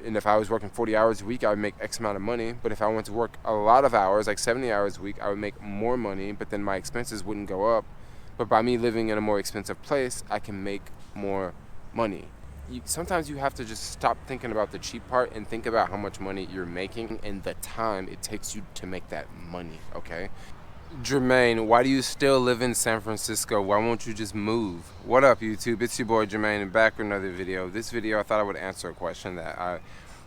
And if I was working 40 hours a week, I would make X amount of money. But if I went to work a lot of hours, like 70 hours a week, I would make more money, but then my expenses wouldn't go up. But by me living in a more expensive place, I can make more money. Sometimes you have to just stop thinking about the cheap part and think about how much money you're making and the time it takes you to make that money, okay? Jermaine, why do you still live in San Francisco? Why won't you just move? What up, YouTube? It's your boy Jermaine, and back with another video. This video, I thought I would answer a question that I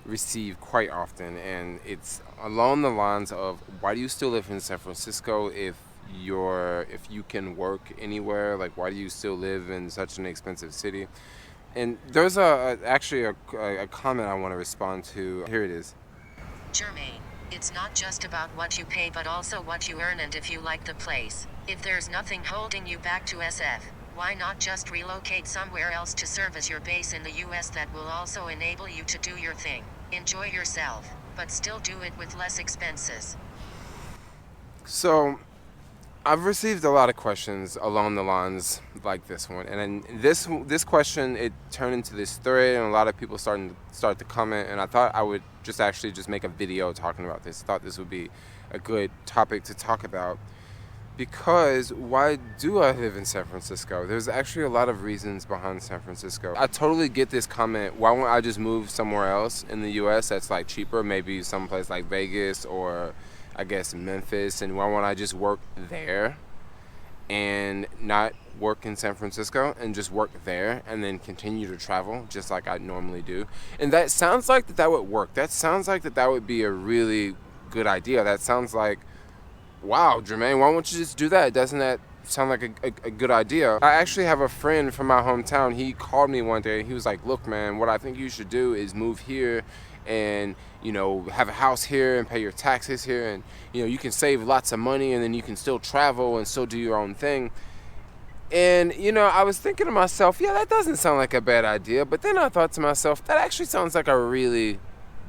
receive quite often, and it's along the lines of, why do you still live in San Francisco if you can work anywhere? Like, why do you still live in such an expensive city? And there's actually a comment I want to respond to. Here it is. Jermaine, it's not just about what you pay but also what you earn and if you like the place. If there's nothing holding you back to SF, why not just relocate somewhere else to serve as your base in the US that will also enable you to do your thing, enjoy yourself, but still do it with less expenses? So, I've received a lot of questions along the lines like this one, and then this question, it turned into this thread, and a lot of people start to comment, and I thought I would just make a video talking about this. I thought this would be a good topic to talk about, because why do I live in San Francisco? There's actually a lot of reasons behind San Francisco. I totally get this comment, why won't I just move somewhere else in the US that's like cheaper, maybe someplace like Vegas or I guess Memphis, and why won't I just work there and not work in San Francisco and just work there and then continue to travel just like I normally do? And that sounds like that would work. That sounds like that would be a really good idea. That sounds like, wow, Jermaine, why won't you just do that? Doesn't that sound like a good idea? I actually have a friend from my hometown. He called me one day and he was like, look, man, what I think you should do is move here and, you know, have a house here and pay your taxes here, and, you know, you can save lots of money and then you can still travel and still do your own thing. And, you know, I was thinking to myself, yeah, that doesn't sound like a bad idea. But then I thought to myself, that actually sounds like a really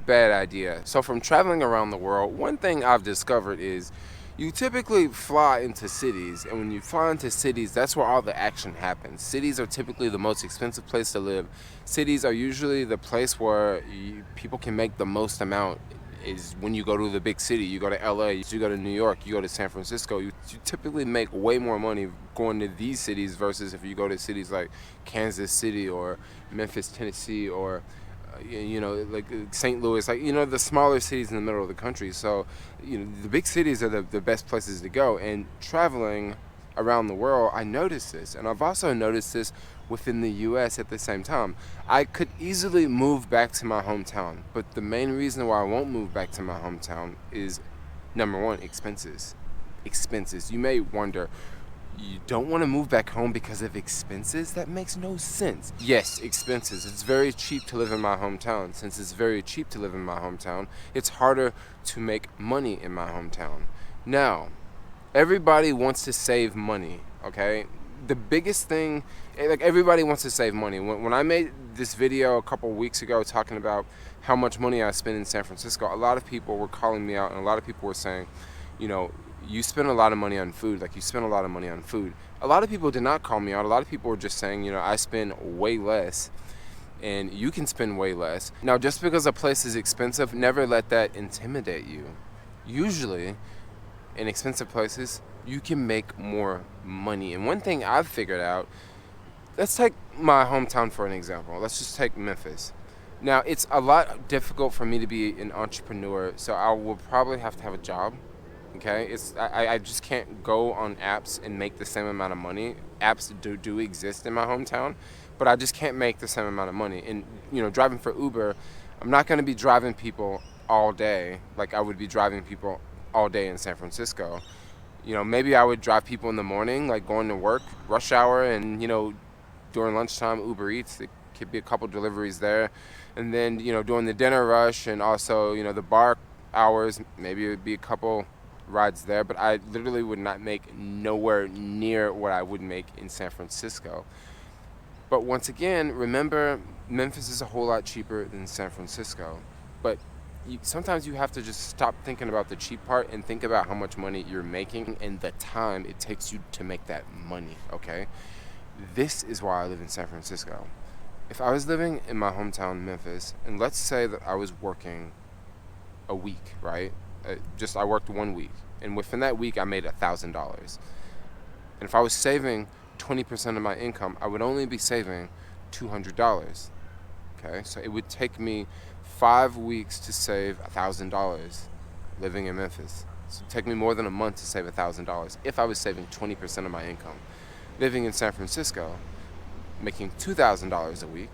bad idea. So from traveling around the world, one thing I've discovered is you typically fly into cities, and when you fly into cities, that's where all the action happens. Cities are typically the most expensive place to live. Cities are usually the place where people can make the most amount. Is when you go to the big city. You go to LA, you go to New York, you go to San Francisco, you typically make way more money going to these cities versus if you go to cities like Kansas City or Memphis, Tennessee, or you know, like St. Louis, like, you know, the smaller cities in the middle of the country. So, you know, the big cities are the best places to go. And traveling around the world, I noticed this, and I've also noticed this within the US at the same time. I could easily move back to my hometown, but the main reason why I won't move back to my hometown is, number one, expenses. You may wonder, you don't want to move back home because of expenses? That makes no sense. Yes, expenses. It's very cheap to live in my hometown. Since it's very cheap to live in my hometown, it's harder to make money in my hometown. Now, everybody wants to save money, okay? The biggest thing, like, everybody wants to save money. When I made this video a couple weeks ago talking about how much money I spend in San Francisco, a lot of people were calling me out, and a lot of people were saying, you know, you spend a lot of money on food. Like, you spend a lot of money on food. A lot of people did not call me out. A lot of people were just saying, you know, I spend way less and you can spend way less. Now, just because a place is expensive, never let that intimidate you. Usually, in expensive places, you can make more money. And one thing I've figured out, let's take my hometown for an example. Let's just take Memphis. Now, it's a lot difficult for me to be an entrepreneur, so I will probably have to have a job. Okay, I just can't go on apps and make the same amount of money. Apps do exist in my hometown, but I just can't make the same amount of money. And, you know, driving for Uber, I'm not going to be driving people all day like I would be driving people all day in San Francisco. You know, maybe I would drive people in the morning, like going to work, rush hour, and, you know, during lunchtime, Uber Eats, it could be a couple deliveries there. And then, you know, during the dinner rush and also, you know, the bar hours, maybe it would be a couple rides there, but I literally would not make nowhere near what I would make in San Francisco. But once again, remember, Memphis is a whole lot cheaper than San Francisco. But sometimes you have to just stop thinking about the cheap part and think about how much money you're making and the time it takes you to make that money, okay? This is why I live in San Francisco. If I was living in my hometown, Memphis, and let's say that I was working a week, right? I worked 1 week, and within that week, I made $1,000. And if I was saving 20% of my income, I would only be saving $200. Okay, so it would take me 5 weeks to save $1,000 living in Memphis. So it would take me more than a month to save $1,000 if I was saving 20% of my income. Living in San Francisco, making $2,000 a week.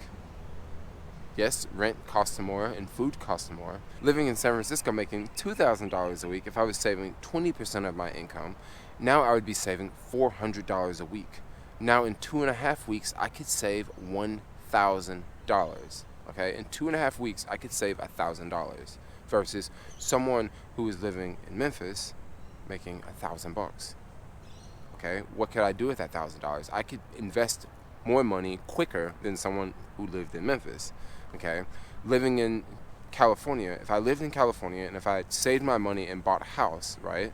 Yes, rent costs more and food costs more. Living in San Francisco, making $2,000 a week, if I was saving 20% of my income, now I would be saving $400 a week. Now in 2.5 weeks, I could save $1,000. Okay, in 2.5 weeks, I could save $1,000 versus someone who is living in Memphis making $1,000. Okay, what could I do with that $1,000? I could invest more money quicker than someone who lived in Memphis. Okay, living in California, if I lived in California and if I had saved my money and bought a house, right,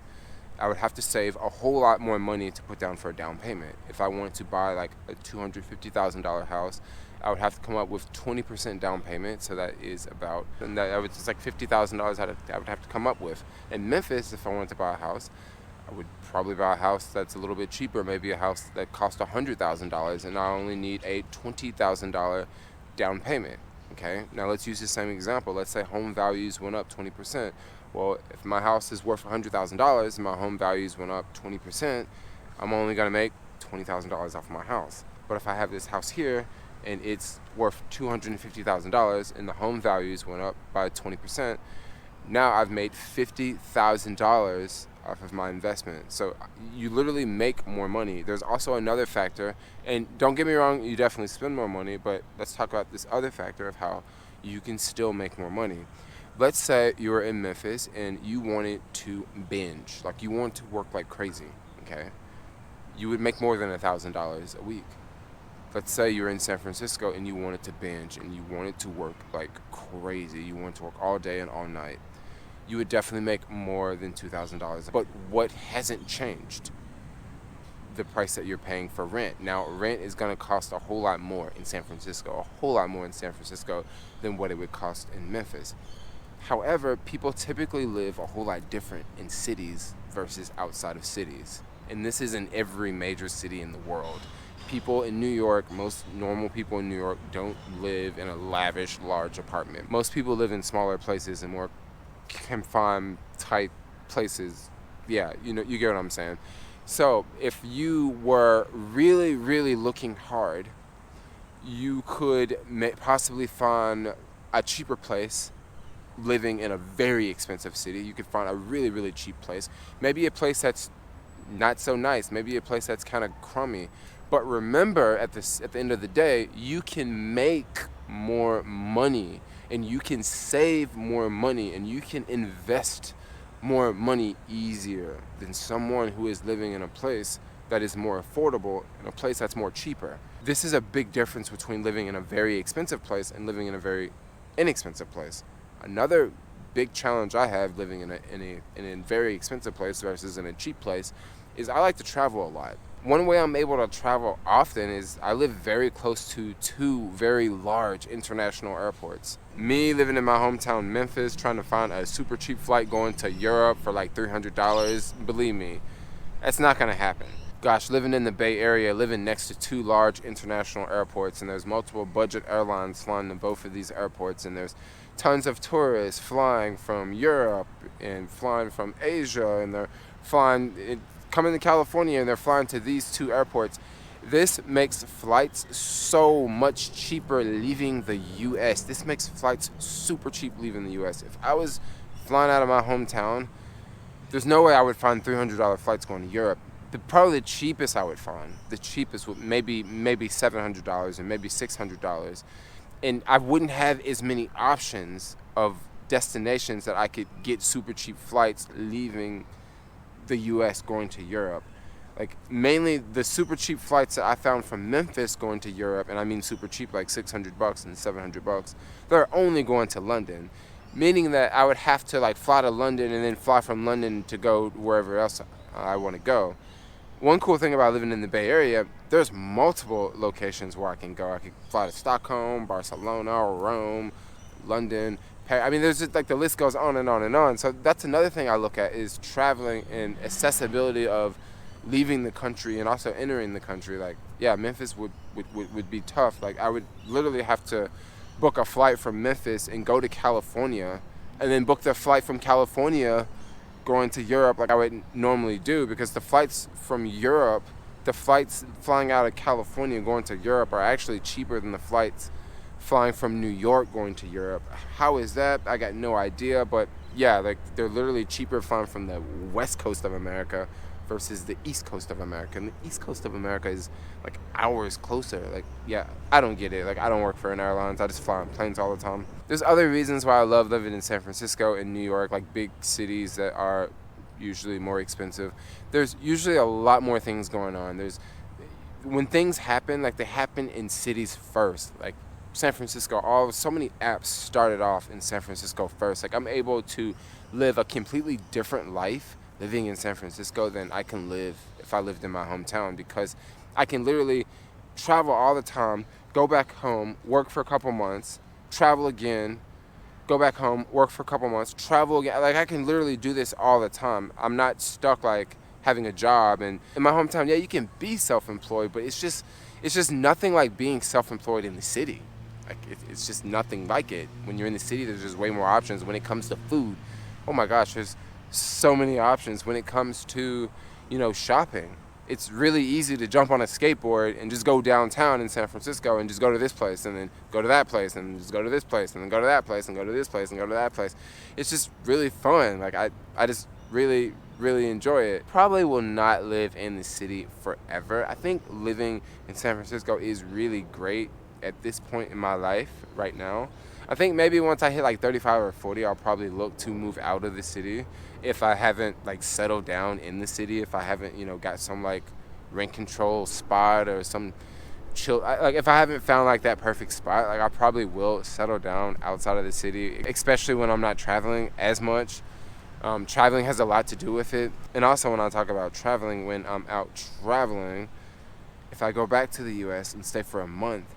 I would have to save a whole lot more money to put down for a down payment. If I wanted to buy like a $250,000 house, I would have to come up with 20% down payment. So that is about, and that was just like $50,000 I would have to come up with. In Memphis, if I wanted to buy a house, I would probably buy a house that's a little bit cheaper, maybe a house that costs $100,000, and I only need a $20,000 down payment. Okay, now let's use the same example. Let's say home values went up 20%. Well, if my house is worth $100,000 and my home values went up 20%, I'm only going to make $20,000 off my house. But if I have this house here and it's worth $250,000 and the home values went up by 20%, now I've made $50,000 off of my investment. So you literally make more money. There's also another factor, and don't get me wrong, you definitely spend more money, but let's talk about this other factor of how you can still make more money. Let's say you were in Memphis and you wanted to binge, like you want to work like crazy, okay? You would make more than $1,000 a week. Let's say you're in San Francisco and you wanted to binge and you wanted to work like crazy. You wanted to work all day and all night. You would definitely make more than $2,000. But what hasn't changed? The price that you're paying for rent. Now, rent is going to cost a whole lot more in San Francisco, than what it would cost in Memphis. However, people typically live a whole lot different in cities versus outside of cities. And this is in every major city in the world. People in New York, most normal people in New York don't live in a lavish, large apartment. Most people live in smaller places and more confined type places. Yeah, you get what I'm saying. So if you were really, really looking hard, you could possibly find a cheaper place living in a very expensive city. You could find a really, really cheap place. Maybe a place that's not so nice. Maybe a place that's kind of crummy. But remember, at the end of the day, you can make more money and you can save more money and you can invest more money easier than someone who is living in a place that is more affordable and a place that's more cheaper. This is a big difference between living in a very expensive place and living in a very inexpensive place. Another big challenge I have living in a very expensive place versus in a cheap place is I like to travel a lot. One way I'm able to travel often is I live very close to two very large international airports. Me living in my hometown, Memphis, trying to find a super cheap flight going to Europe for like $300, believe me, that's not going to happen. Gosh, living in the Bay Area, living next to two large international airports, and there's multiple budget airlines flying to both of these airports, and there's tons of tourists flying from Europe and flying from Asia, and they're coming to California and they're flying to these two airports. This makes flights so much cheaper leaving the US. This makes flights super cheap leaving the US. If I was flying out of my hometown, there's no way I would find $300 flights going to Europe. Probably the cheapest I would find, would maybe $700 and maybe $600. And I wouldn't have as many options of destinations that I could get super cheap flights leaving the US going to Europe. Like mainly the super cheap flights that I found from Memphis going to Europe, and I mean super cheap, like $600 and $700, they're only going to London, meaning that I would have to like fly to London and then fly from London to go wherever else I want to go. One cool thing about living in the Bay Area, there's multiple locations where I can go. I could fly to Stockholm, Barcelona, Rome, London, Paris. I mean, there's just like the list goes on and on and on. So that's another thing I look at is traveling and accessibility of leaving the country and also entering the country. Like, yeah, Memphis would be tough. Like, I would literally have to book a flight from Memphis and go to California, and then book the flight from California going to Europe like I would normally do, because the flights from Europe, the flights flying out of California going to Europe are actually cheaper than the flights flying from New York going to Europe. How is that? I got no idea, but yeah, like they're literally cheaper flying from the west coast of America versus the east coast of America. And the east coast of America is like hours closer. Like, yeah, I don't get it. Like, I don't work for an airlines. I just fly on planes all the time. There's other reasons why I love living in San Francisco and New York, like big cities that are usually more expensive. There's usually a lot more things going on. When things happen, like they happen in cities first. Like San Francisco, so many apps started off in San Francisco first. Like, I'm able to live a completely different life living in San Francisco than I can live if I lived in my hometown, because I can literally travel all the time, go back home, work for a couple months, travel again, go back home, work for a couple months, travel again. Like, I can literally do this all the time. I'm not stuck like having a job. And in my hometown, yeah, you can be self-employed, but it's just nothing like being self-employed in the city. Like, it's just nothing like it. When you're in the city, there's just way more options. When it comes to food, oh my gosh, there's so many options. When it comes to, shopping, it's really easy to jump on a skateboard and just go downtown in San Francisco and just go to this place and then go to that place and just go to this place and then go to that place and go to this place and go to that place. It's just really fun. Like, I just really, really enjoy it. Probably will not live in the city forever. I think living in San Francisco is really great at this point in my life right now. I think maybe once I hit like 35 or 40, I'll probably look to move out of the city if I haven't like settled down in the city, if I haven't, got some like rent control spot or some chill, like if I haven't found like that perfect spot, like I probably will settle down outside of the city, especially when I'm not traveling as much. Traveling has a lot to do with it. And also when I talk about traveling, when I'm out traveling, if I go back to the US and stay for a month,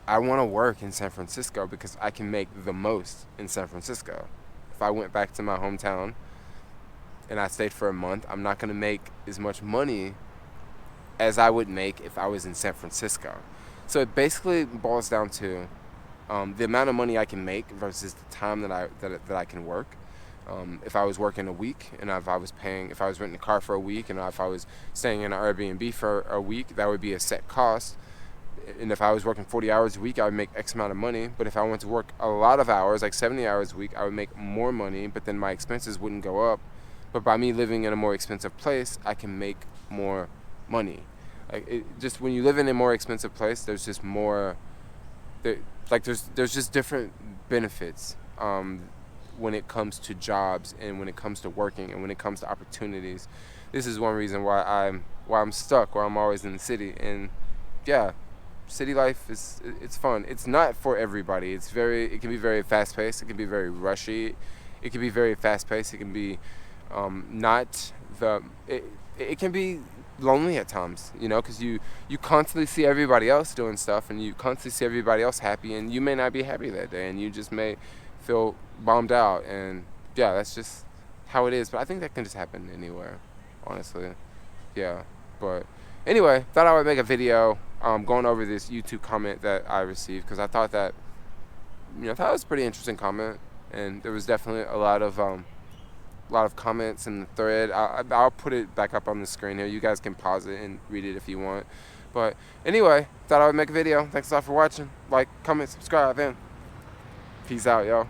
I want to work in San Francisco because I can make the most in San Francisco. If I went back to my hometown and I stayed for a month, I'm not going to make as much money as I would make if I was in San Francisco. So it basically boils down to the amount of money I can make versus the time that I can work. If I was working a week and if I was renting a car for a week and if I was staying in an Airbnb for a week, that would be a set cost. And if I was working 40 hours a week, I would make X amount of money. But if I went to work a lot of hours, like 70 hours a week, I would make more money, but then my expenses wouldn't go up. But by me living in a more expensive place, I can make more money. Like, just when you live in a more expensive place, there's just more, there's just different benefits when it comes to jobs and when it comes to working and when it comes to opportunities. This is one reason why I'm stuck, why I'm always in the city. And yeah, city life it's fun. It's not for everybody. It can be very fast paced. It can be very rushy. It can be very fast paced. It can be it can be lonely at times, because you constantly see everybody else doing stuff and you constantly see everybody else happy, and you may not be happy that day and you just may feel bummed out. And yeah, that's just how it is. But I think that can just happen anywhere, honestly. Yeah, but anyway, thought I would make a video going over this YouTube comment that I received, because I thought that, I thought it was a pretty interesting comment, and there was definitely a lot of comments in the thread. I'll put it back up on the screen here. You guys can pause it and read it if you want. But anyway, thought I would make a video. Thanks a lot for watching. Like, comment, subscribe, and peace out, y'all.